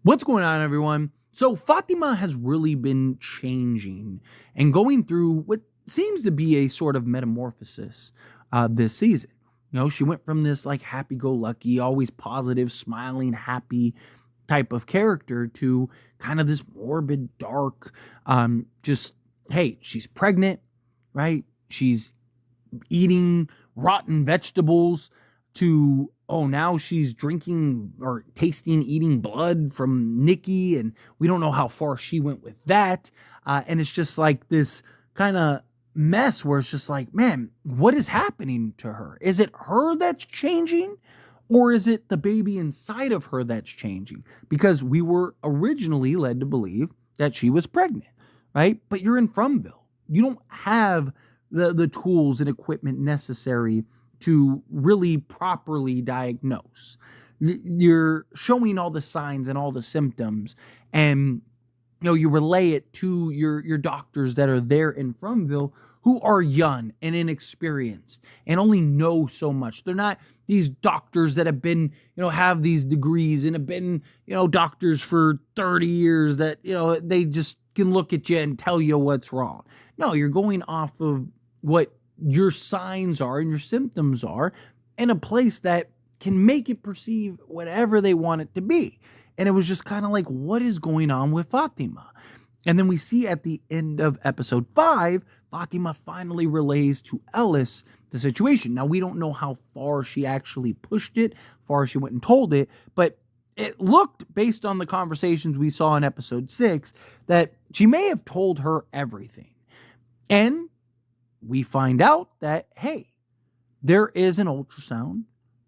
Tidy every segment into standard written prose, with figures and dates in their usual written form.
What's going on, everyone? So, Fatima has really been changing and going through what seems to be a sort of metamorphosis this season. She went from this like happy go lucky, always positive, smiling, happy type of character to kind of this morbid, dark, just, hey, she's pregnant, right? She's eating rotten vegetables to now she's drinking or tasting eating blood from Nikki, and we don't know how far she went with that. And it's just like this kind of mess where it's just like, man, what is happening to her? Is it her that's changing, or is it the baby inside of her that's changing? Because we were originally led to believe that she was pregnant, right? But you're in Fromville. You don't have the tools and equipment necessary to really properly diagnose. You're showing all the signs and all the symptoms, and you relay it to your doctors that are there in Fromville, who are young and inexperienced and only know so much. They're not these doctors that have been, have these degrees and have been, doctors for 30 years that, they just can look at you and tell you what's wrong. No, you're going off of what your signs are and your symptoms are in a place that can make it perceive whatever they want it to be. And it was just kind of like, what is going on with Fatima? And then we see at the end of episode 5, Fatima finally relays to Ellis the situation. Now, we don't know how far she actually pushed it, far she went and told it, but it looked, based on the conversations we saw in episode 6, that she may have told her everything. And we find out that, hey, there is an ultrasound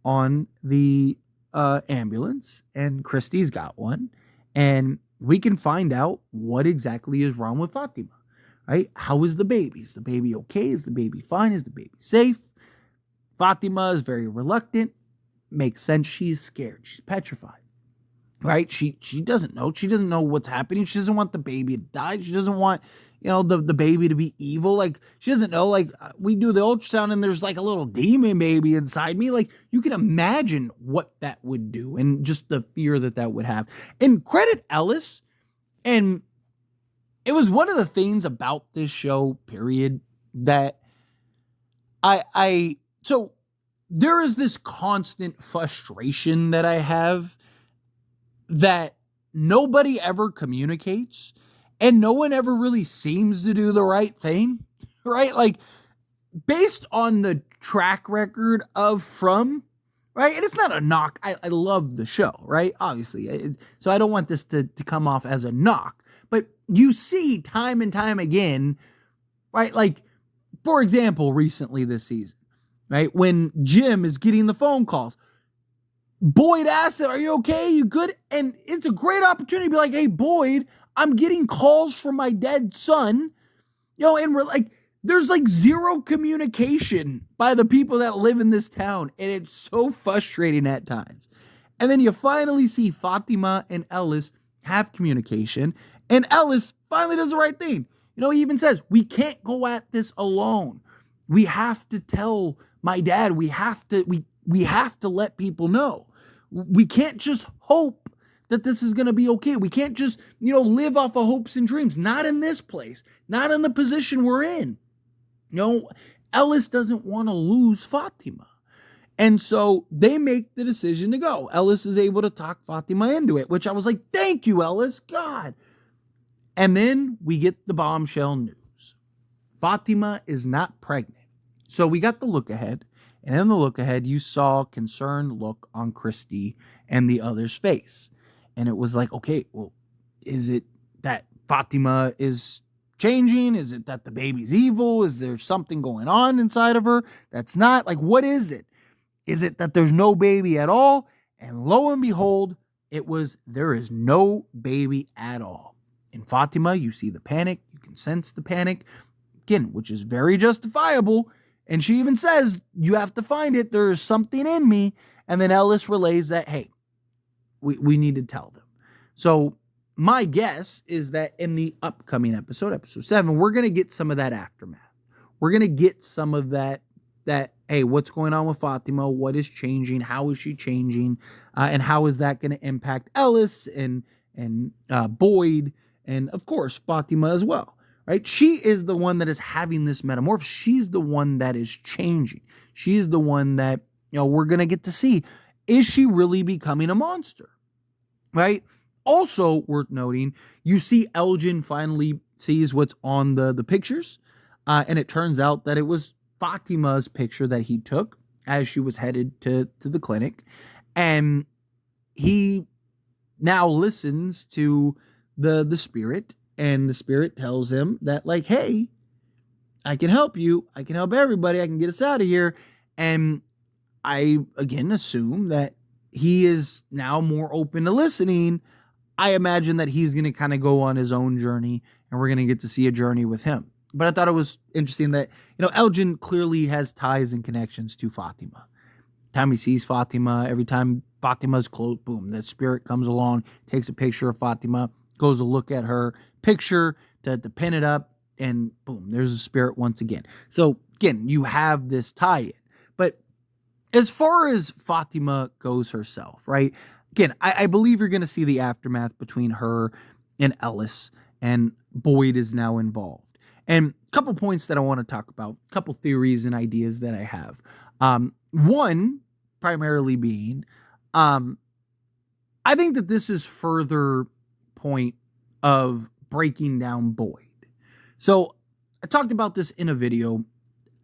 on the ambulance, and Christy's got one, and we can find out what exactly is wrong with Fatima, right? How is the baby? Is the baby okay? Is the baby fine? Is the baby safe? Fatima is very reluctant. Makes sense. She's scared. She's petrified, right? She doesn't know. She doesn't know what's happening. She doesn't want the baby to die. She doesn't want, the baby to be evil. Like, she doesn't know, like, we do the ultrasound and there's like a little demon baby inside me. Like, you can imagine what that would do and just the fear that would have. And credit Ellis. And it was one of the things about this show, period, that so there is this constant frustration that I have that nobody ever communicates and no one ever really seems to do the right thing, right? Like, based on the track record of From, right? And it's not a knock. I love the show, right? Obviously. So I don't want this to come off as a knock. But you see time and time again, right? Like, for example, recently this season, right? When Jim is getting the phone calls, Boyd asks, are you okay? You good? And it's a great opportunity to be like, hey, Boyd, I'm getting calls from my dead son. And we're like, there's like zero communication by the people that live in this town. And it's so frustrating at times. And then you finally see Fatima and Ellis have communication. And Ellis finally does the right thing. He even says, we can't go at this alone. We have to tell my dad. We have to let people know. We can't just hope that this is going to be okay. We can't just, live off of hopes and dreams. Not in this place. Not in the position we're in. Ellis doesn't want to lose Fatima. And so they make the decision to go. Ellis is able to talk Fatima into it, which I was like, thank you, Ellis. God. And then we get the bombshell news. Fatima is not pregnant. So we got the look ahead. And in the look ahead, you saw concerned look on Christy and the other's face. And it was like, okay, well, is it that Fatima is changing? Is it that the baby's evil? Is there something going on inside of her that's not? Like, what is it? Is it that there's no baby at all? And lo and behold, there is no baby at all. In Fatima, you see the panic. You can sense the panic. Again, which is very justifiable. And she even says, you have to find it. There is something in me. And then Ellis relays that, hey, we need to tell them. So my guess is that in the upcoming episode 7, we're going to get some of that aftermath. We're going to get some of that, hey, what's going on with Fatima? What is changing? How is she changing? And how is that going to impact Ellis and and Boyd, and of course Fatima as well, right? She is the one that is having this metamorphosis. She's the one that is changing. She is the one that, we're going to get to see. Is she really becoming a monster, right? Also worth noting, you see Elgen finally sees what's on the pictures, and it turns out that it was Fatima's picture that he took as she was headed to the clinic, and he now listens to the spirit, and the spirit tells him that, like, hey, I can help you, I can help everybody, I can get us out of here. And I again assume that he is now more open to listening. I imagine that he's going to kind of go on his own journey, and we're going to get to see a journey with him. But I thought it was interesting that, Elgen clearly has ties and connections to Fatima. Time he sees Fatima, every time Fatima's close, boom, the spirit comes along, takes a picture of Fatima, goes to look at her picture to pin it up, and boom, there's a spirit once again. So again, you have this tie-in. But as far as Fatima goes herself, right? Again, I believe you're going to see the aftermath between her and Ellis, and Boyd is now involved. And a couple points that I want to talk about, a couple theories and ideas that I have. One, primarily being, I think that this is further point of breaking down Boyd. So I talked about this in a video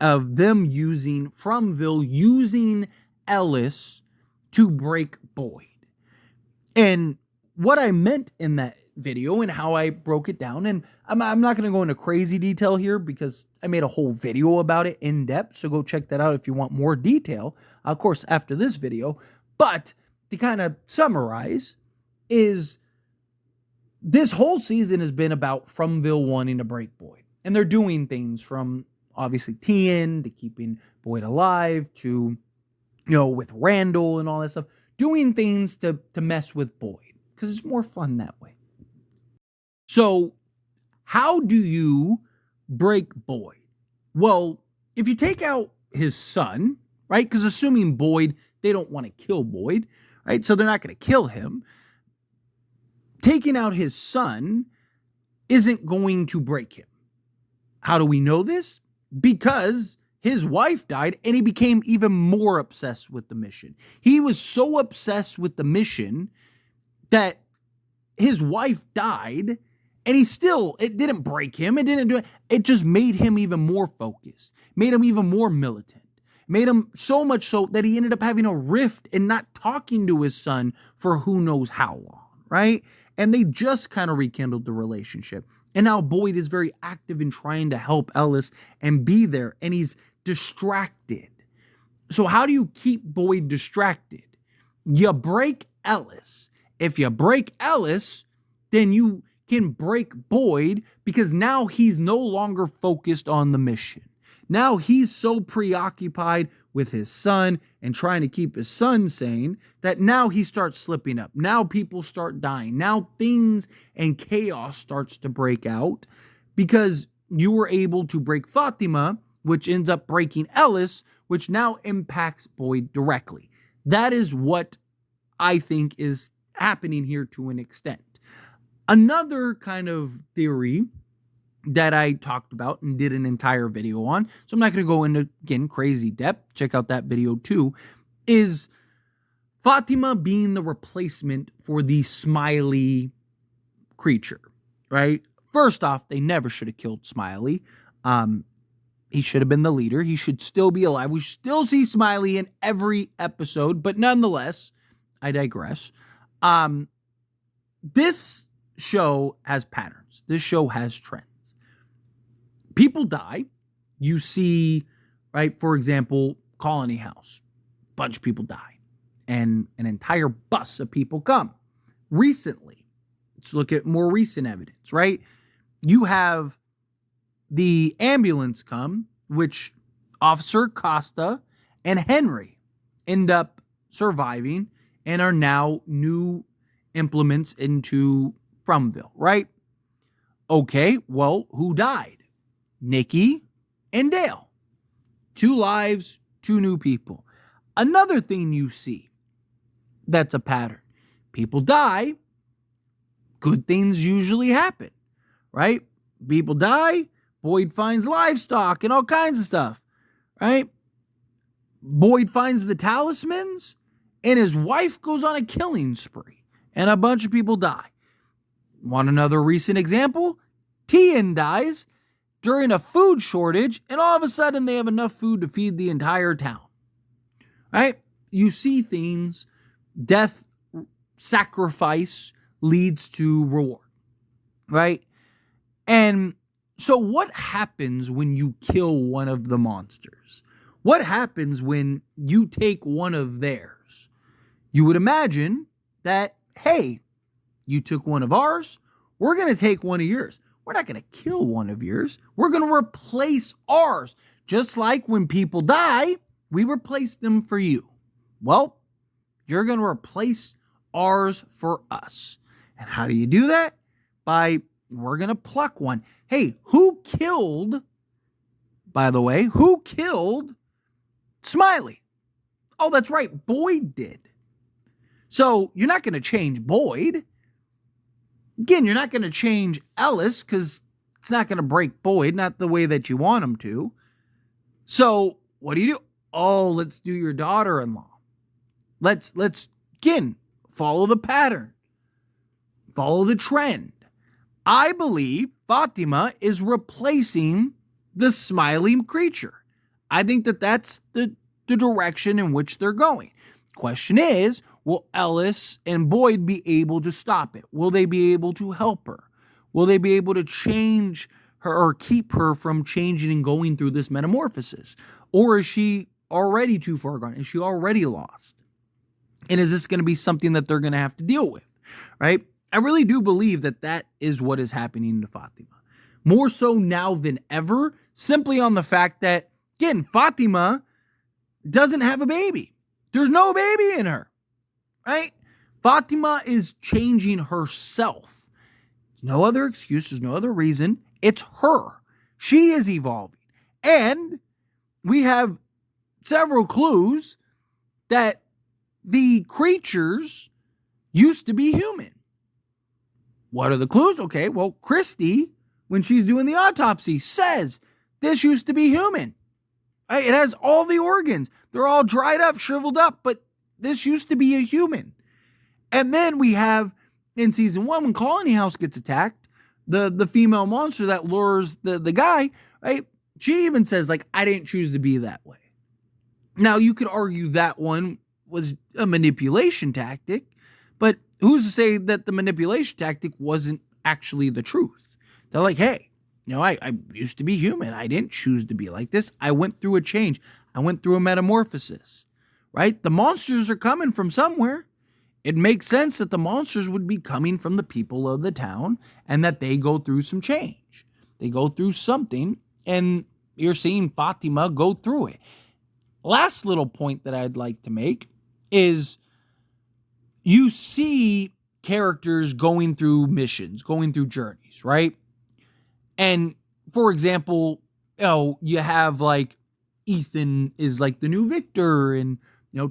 of them using FROMVILLE, using Ellis to break Boyd. And what I meant in that video and how I broke it down, and I'm not going to go into crazy detail here because I made a whole video about it in depth, so go check that out if you want more detail, of course, after this video. But to kind of summarize, is this whole season has been about FROMVILLE wanting to break Boyd. And they're doing things from, obviously, Tien to keeping Boyd alive to, with Randall and all that stuff. Doing things to mess with Boyd because it's more fun that way. So how do you break Boyd? Well, if you take out his son, right? Because assuming Boyd, they don't want to kill Boyd, right? So they're not going to kill him. Taking out his son isn't going to break him. How do we know this? Because his wife died and he became even more obsessed with the mission. He was so obsessed with the mission that his wife died, and it didn't break him. It didn't do it. It just made him even more focused, made him even more militant, made him so much so that he ended up having a rift and not talking to his son for who knows how long, right? And they just kind of rekindled the relationship. And now Boyd is very active in trying to help Ellis and be there, and he's distracted. So how do you keep Boyd distracted? You break Ellis. If you break Ellis, then you can break Boyd, because now he's no longer focused on the mission. Now he's so preoccupied with his son and trying to keep his son sane that now he starts slipping up. Now people start dying. Now things and chaos starts to break out because you were able to break Fatima, which ends up breaking Ellis, which now impacts Boyd directly. That is what I think is happening here to an extent. Another kind of theory that I talked about and did an entire video on, so I'm not going to go into, again, crazy depth, check out that video too, is Fatima being the replacement for the Smiley creature, right? First off, they never should have killed Smiley. He should have been the leader. He should still be alive. We should still see Smiley in every episode, but nonetheless, I digress. This show has patterns. This show has trends. People die. You see, right, for example, Colony House. A bunch of people die. And an entire bus of people come. Recently, let's look at more recent evidence, right? You have the ambulance come, which Officer Costa and Henry end up surviving and are now new implements into FROMVILLE, right? Okay, well, who died? Nikki and Dale. 2 lives, 2 new people. Another thing you see that's a pattern. People die, good things usually happen, right? People die, Boyd finds livestock and all kinds of stuff, right? Boyd finds the talismans, and his wife goes on a killing spree, and a bunch of people die. Want another recent example? Tian dies during a food shortage, and all of a sudden they have enough food to feed the entire town, right? You see things, death, sacrifice leads to reward, right? And so what happens when you kill one of the monsters? What happens when you take one of theirs? You would imagine that, hey, you took one of ours, we're going to take one of yours. We're not going to kill one of yours. We're going to replace ours. Just like when people die, we replace them for you. Well, you're going to replace ours for us. And how do you do that? We're going to pluck one. Hey, by the way, who killed Smiley? Oh, that's right, Boyd did. So you're not going to change Boyd. Again, you're not going to change Ellis because it's not going to break Boyd, not the way that you want him to. So what do? Oh, let's do your daughter-in-law. Let's again, follow the pattern. Follow the trend. I believe Fatima is replacing the Smiley creature. I think that that's the direction in which they're going. Question is, will Ellis and Boyd be able to stop it? Will they be able to help her? Will they be able to change her or keep her from changing and going through this metamorphosis? Or is she already too far gone? Is she already lost? And is this going to be something that they're going to have to deal with, right? I really do believe that that is what is happening to Fatima. More so now than ever, simply on the fact that, again, Fatima doesn't have a baby. There's no baby in her, right? Fatima is changing herself. There's no other excuse. There's no other reason. It's her. She is evolving. And we have several clues that the creatures used to be human. What are the clues? Okay, well, Christy, when she's doing the autopsy, says this used to be human. Right? It has all the organs. They're all dried up, shriveled up, but this used to be a human. And then we have, in season 1, when Colony House gets attacked, the female monster that lures the guy, right? She even says, like, I didn't choose to be that way. Now, you could argue that one was a manipulation tactic, but who's to say that the manipulation tactic wasn't actually the truth? They're like, hey, I used to be human. I didn't choose to be like this. I went through a change. I went through a metamorphosis, right? The monsters are coming from somewhere. It makes sense that the monsters would be coming from the people of the town and that they go through some change. They go through something, and you're seeing Fatima go through it. Last little point that I'd like to make is you see characters going through missions, going through journeys, right? And for example, you have like Ethan is like the new Victor, and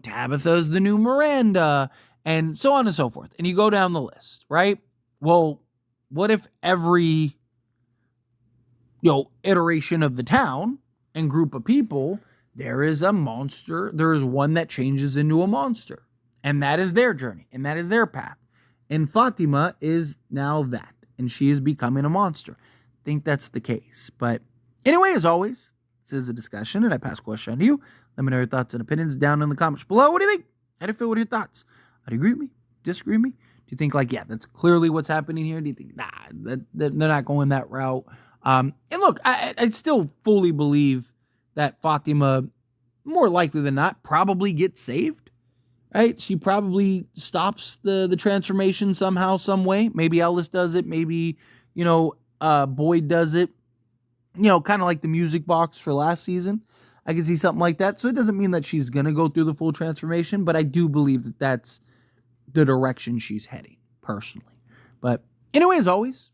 Tabitha's the new Miranda, and so on and so forth. And you go down the list, right? Well, what if every iteration of the town and group of people, there is a monster, there is one that changes into a monster. And that is their journey, and that is their path. And Fatima is now that, and she is becoming a monster. I think that's the case. But anyway, as always, this is a discussion, and I pass the question on to you. Let me know your thoughts and opinions down in the comments below. What do you think? How do you feel? What are your thoughts? Do you agree with me? Disagree with me? Do you think, like, yeah, that's clearly what's happening here? Do you think, nah, that they're not going that route? And look, I still fully believe that Fatima, more likely than not, probably gets saved. Right? She probably stops the transformation somehow, some way. Maybe Ellis does it. Maybe, Boyd does it. Kind of like the music box for last season. I can see something like that. So it doesn't mean that she's going to go through the full transformation, but I do believe that that's the direction she's heading, personally. But anyway, as always,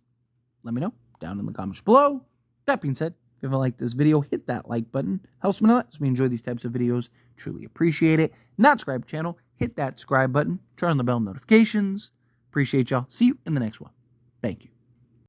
let me know down in the comments below. That being said, if you like this video, hit that like button. Helps me a lot. As we enjoy these types of videos. Truly appreciate it. Not subscribe to the channel. Hit that subscribe button. Turn on the bell notifications. Appreciate y'all. See you in the next one. Thank you.